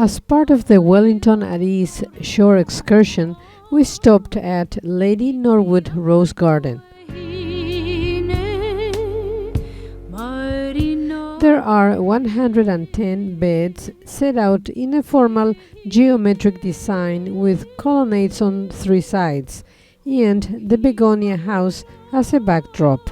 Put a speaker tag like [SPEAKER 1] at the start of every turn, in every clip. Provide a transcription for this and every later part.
[SPEAKER 1] As part of the Wellington at Ease shore excursion, we stopped at Lady Norwood Rose Garden. There are 110 beds set out in a formal geometric design with colonnades on three sides, and the begonia house as a backdrop.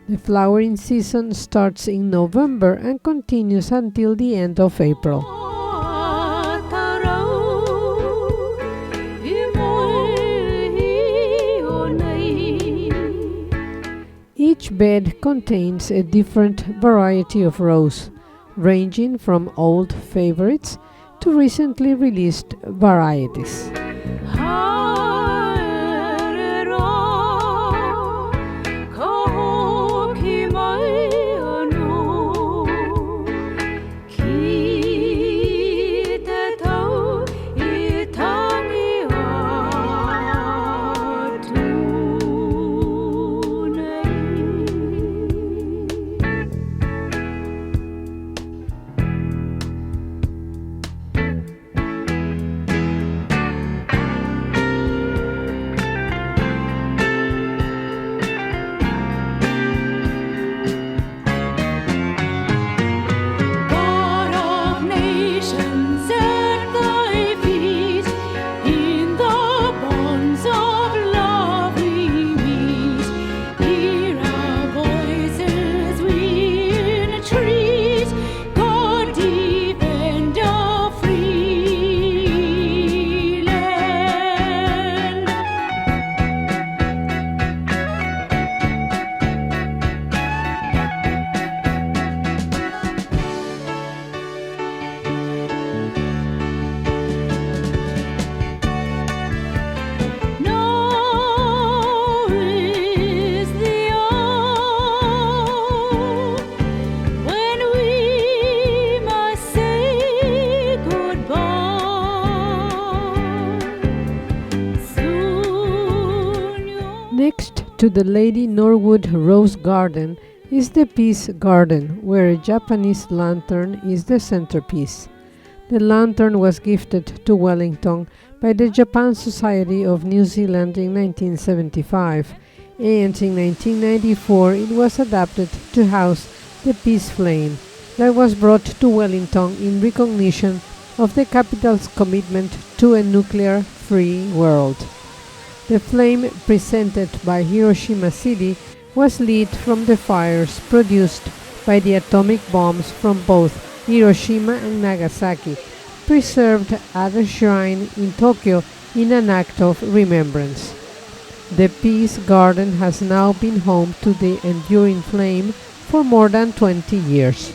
[SPEAKER 1] The flowering season starts in November and continues until the end of April. Each bed contains a different variety of rose, ranging from old favorites to recently released varieties. Next to the Lady Norwood Rose Garden is the Peace Garden, where a Japanese lantern is the centerpiece. The lantern was gifted to Wellington by the Japan Society of New Zealand in 1975, and in 1994 it was adapted to house the Peace Flame that was brought to Wellington in recognition of the capital's commitment to a nuclear-free world. The flame presented by Hiroshima City was lit from the fires produced by the atomic bombs from both Hiroshima and Nagasaki, preserved at a shrine in Tokyo in an act of remembrance. The Peace Garden has now been home to the enduring flame for more than 20 years.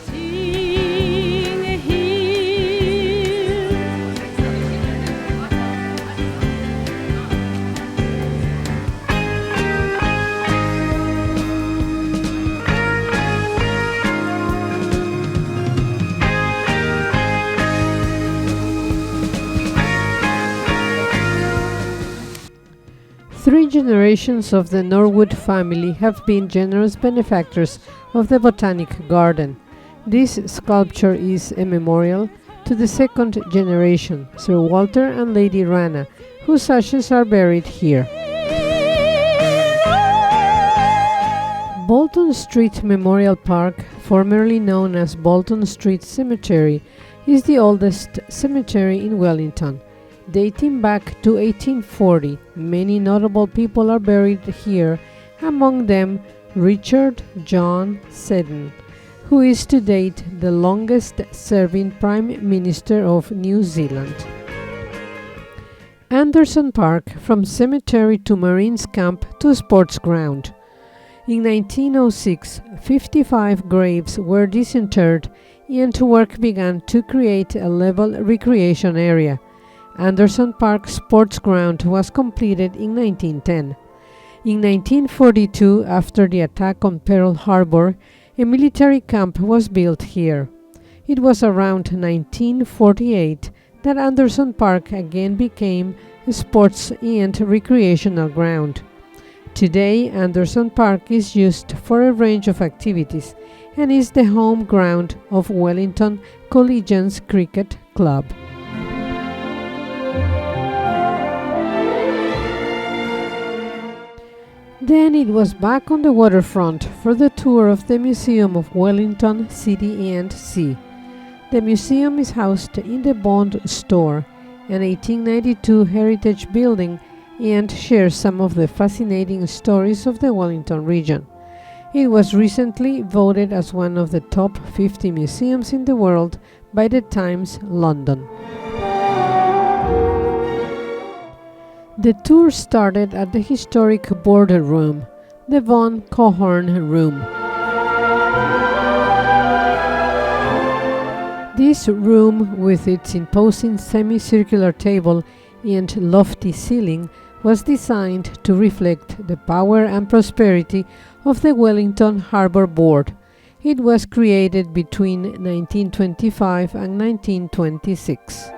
[SPEAKER 1] Three generations of the Norwood family have been generous benefactors of the Botanic Garden. This sculpture is a memorial to the second generation, Sir Walter and Lady Rana, whose ashes are buried here. Bolton Street Memorial Park, formerly known as Bolton Street Cemetery, is the oldest cemetery in Wellington. Dating back to 1840, many notable people are buried here, among them Richard John Seddon, who is to date the longest-serving Prime Minister of New Zealand. Anderson Park, from cemetery to Marines Camp to sports ground. In 1906, 55 graves were disinterred and work began to create a level recreation area. Anderson Park Sports Ground was completed in 1910. In 1942, after the attack on Pearl Harbor, a military camp was built here. It was around 1948 that Anderson Park again became a sports and recreational ground. Today, Anderson Park is used for a range of activities and is the home ground of Wellington Collegians Cricket Club. Then it was back on the waterfront for the tour of the Museum of Wellington City and Sea. The museum is housed in the Bond Store, an 1892 heritage building, and shares some of the fascinating stories of the Wellington region. It was recently voted as one of the top 50 museums in the world by the Times London. The tour started at the historic Border Room, the Von Cohorn Room. This room, with its imposing semicircular table and lofty ceiling, was designed to reflect the power and prosperity of the Wellington Harbour Board. It was created between 1925 and 1926.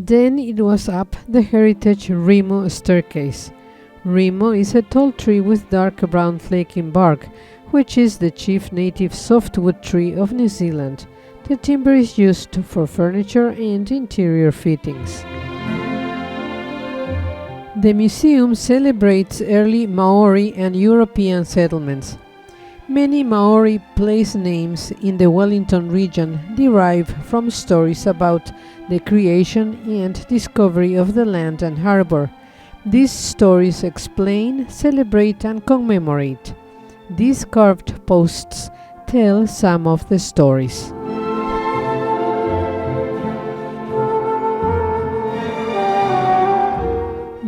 [SPEAKER 1] Then it was up the heritage Remo staircase. Remo is a tall tree with dark brown flaking bark, which is the chief native softwood tree of New Zealand. The timber is used for furniture and interior fittings. The museum celebrates early Maori and European settlements. Many Maori place names in the Wellington region derive from stories about the creation and discovery of the land and harbour. These stories explain, celebrate and commemorate. These carved posts tell some of the stories.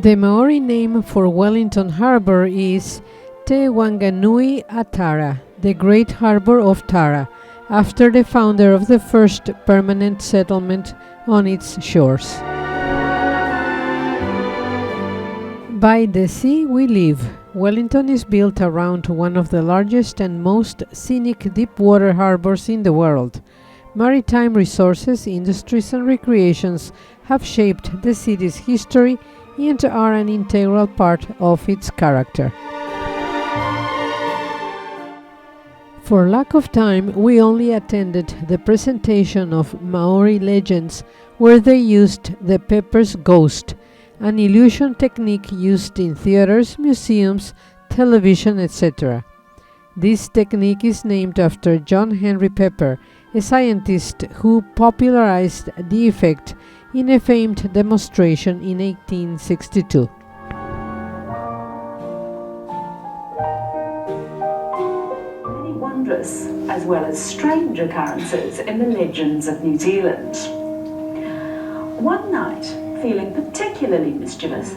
[SPEAKER 1] The Maori name for Wellington Harbour is Te Wanganui a Tara, the Great Harbour of Tara, after the founder of the first permanent settlement on its shores. By the sea we live. Wellington is built around one of the largest and most scenic deep-water harbours in the world. Maritime resources, industries and recreations have shaped the city's history and are an integral part of its character. For lack of time, we only attended the presentation of Maori legends where they used the Pepper's ghost, an illusion technique used in theaters, museums, television, etc. This technique is named after John Henry Pepper, a scientist who popularized the effect in a famed demonstration in 1862.
[SPEAKER 2] Wondrous as well as strange occurrences in the legends of New Zealand. One night, feeling particularly mischievous,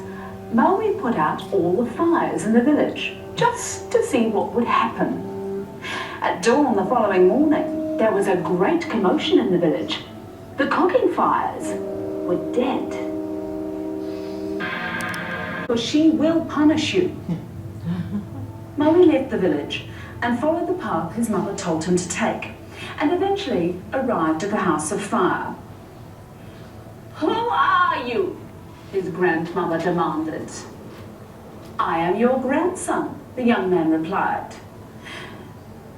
[SPEAKER 2] Maui put out all the fires in the village just to see what would happen. At dawn the following morning, there was a great commotion in the village. The cooking fires were dead. For she will punish you. Maui left the village and followed the path his mother told him to take, and eventually arrived at the house of fire. "Who are you?" his grandmother demanded. "I am your grandson," the young man replied.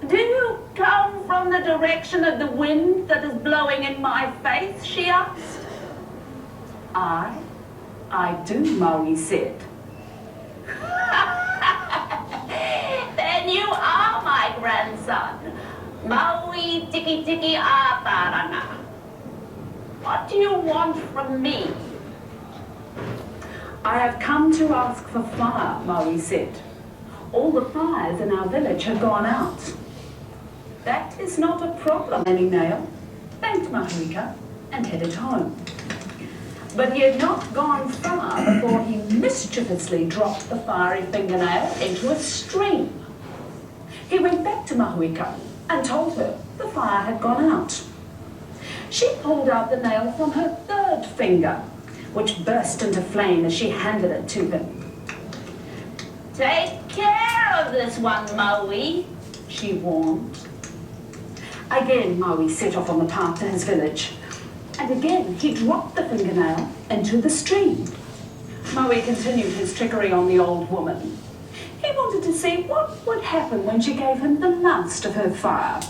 [SPEAKER 2] "Do you come from the direction of the wind that is blowing in my face?" she asked. I do," Maui said. "Then you are my grandson, Maui Tiki Tiki Ataranga. What do you want from me?" "I have come to ask for fire," Maui said. "All the fires in our village have gone out." "That is not a problem," Nail thanked Mahuika and headed home. But he had not gone far before he mischievously dropped the fiery fingernail into a stream. He went back to Mahuika and told her the fire had gone out. She pulled out the nail from her third finger, which burst into flame as she handed it to him.
[SPEAKER 3] "Take care of this one, Maui,"
[SPEAKER 2] she warned. Again, Maui set off on the path to his village, and again he dropped the fingernail into the stream. Maui continued his trickery on the old woman. He wanted to see what would happen when she gave him the last of her fire.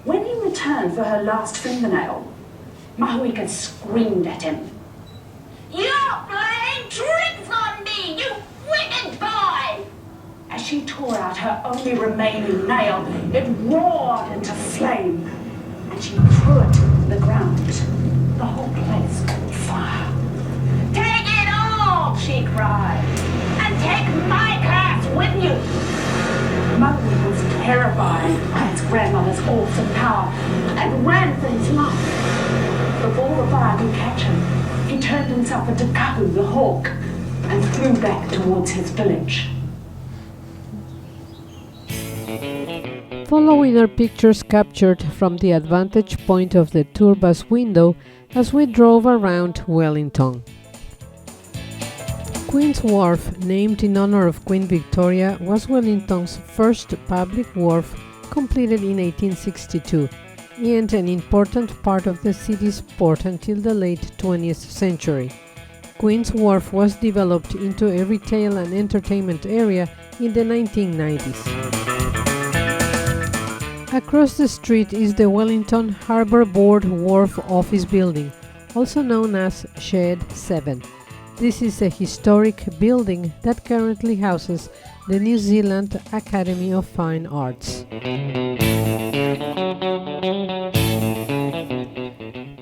[SPEAKER 2] When he returned for her last fingernail, Mahuika screamed at him.
[SPEAKER 3] "You're playing tricks on me, you wicked boy!"
[SPEAKER 2] As she tore out her only remaining nail, it roared into flame, and she threw it to the ground. The whole place caught fire.
[SPEAKER 3] "Take it all," she cried, "and take my curse with you."
[SPEAKER 2] Maui was terrified by his grandmother's awesome power and ran for his life. Before the fire could catch him, he turned himself into Kahu the hawk and flew back towards his village.
[SPEAKER 1] Following are pictures captured from the advantage point of the tour bus window as we drove around Wellington. Queen's Wharf, named in honor of Queen Victoria, was Wellington's first public wharf, completed in 1862, and an important part of the city's port until the late 20th century. Queen's Wharf was developed into a retail and entertainment area in the 1990s. Across the street is the Wellington Harbour Board Wharf Office Building, also known as Shed 7. This is a historic building that currently houses the New Zealand Academy of Fine Arts.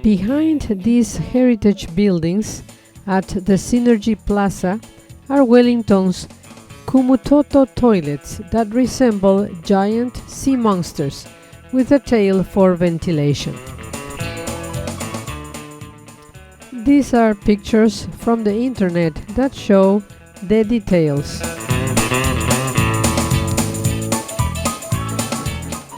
[SPEAKER 1] Behind these heritage buildings, at the Synergy Plaza, are Wellington's Kumutoto toilets that resemble giant sea monsters with a tail for ventilation. These are pictures from the internet that show the details.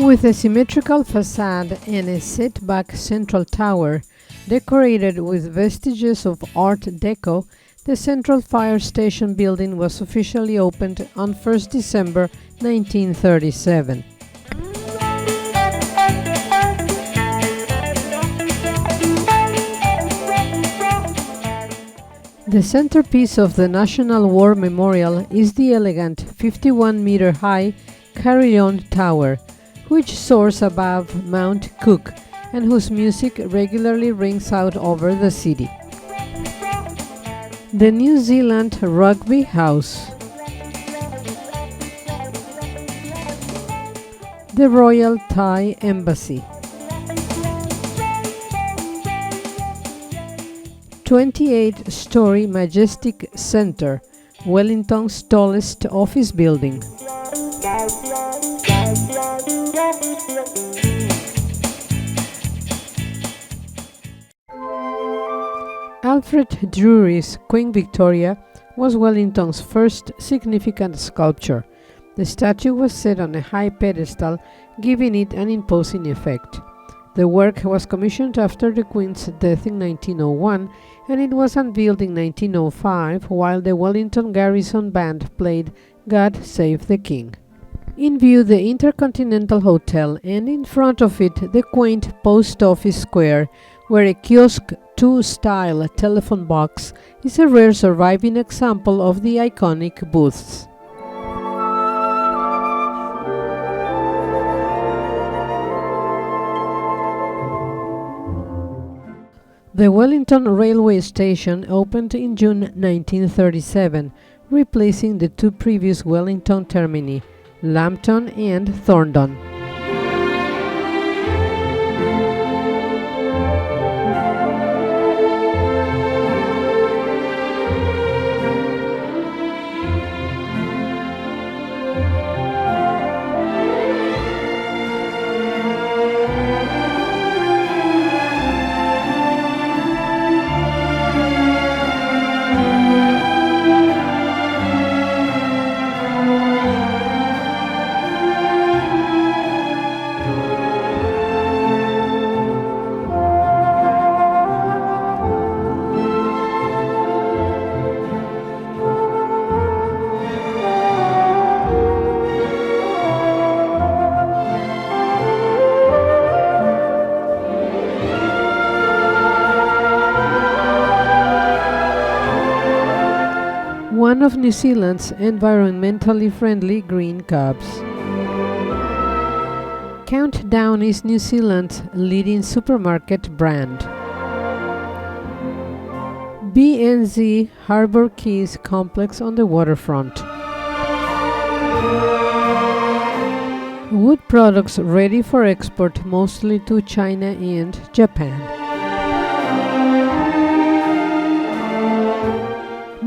[SPEAKER 1] With a symmetrical facade and a set-back central tower, decorated with vestiges of Art Deco, the Central Fire Station building was officially opened on 1st December 1937. The centerpiece of the National War Memorial is the elegant 51-meter-high Carillon Tower, which soars above Mount Cook and whose music regularly rings out over the city. The New Zealand Rugby House. The Royal Thai Embassy. 28-story Majestic Centre, Wellington's tallest office building. Alfred Drury's Queen Victoria was Wellington's first significant sculpture. The statue was set on a high pedestal, giving it an imposing effect. The work was commissioned after the Queen's death in 1901, and it was unveiled in 1905 while the Wellington Garrison Band played God Save the King. In view the Intercontinental Hotel, and in front of it the quaint Post Office Square, where a Kiosk 2-style telephone box is a rare surviving example of the iconic booths. The Wellington Railway Station opened in June 1937, replacing the two previous Wellington termini, Lambton and Thorndon. one of New Zealand's environmentally friendly green cubs. Countdown is New Zealand's leading supermarket brand. BNZ Harbour Keys complex on the waterfront. Wood products ready for export mostly to China and Japan.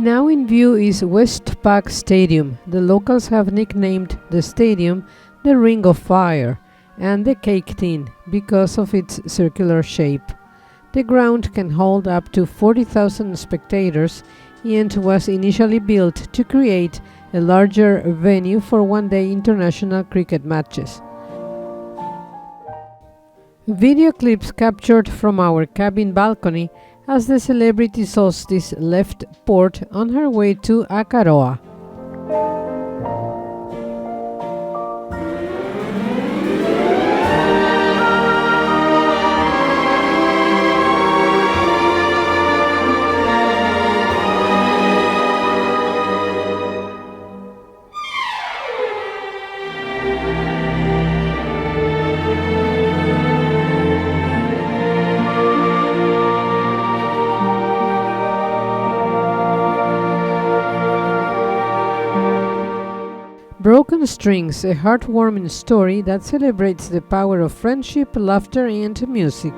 [SPEAKER 1] Now in view is Westpac Stadium. The locals have nicknamed the stadium the Ring of Fire and the Cake Tin because of its circular shape. The ground can hold up to 40,000 spectators and was initially built to create a larger venue for one-day international cricket matches. Video clips captured from our cabin balcony as the celebrity solstice left port on her way to Akaroa. Broken Strings, a heartwarming story that celebrates the power of friendship, laughter, and music.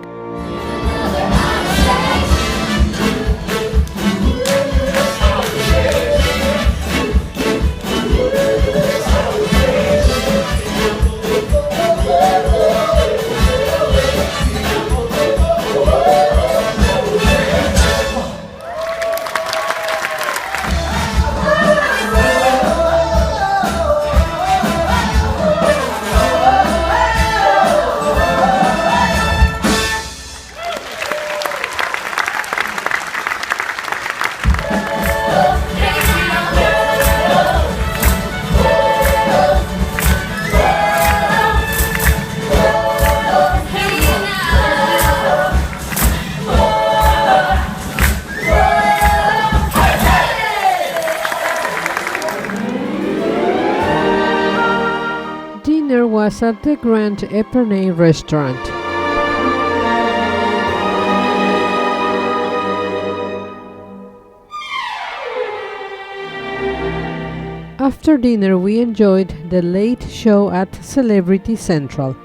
[SPEAKER 1] Dinner was at the Grand Epernay restaurant. After dinner, we enjoyed the late show at Celebrity Central.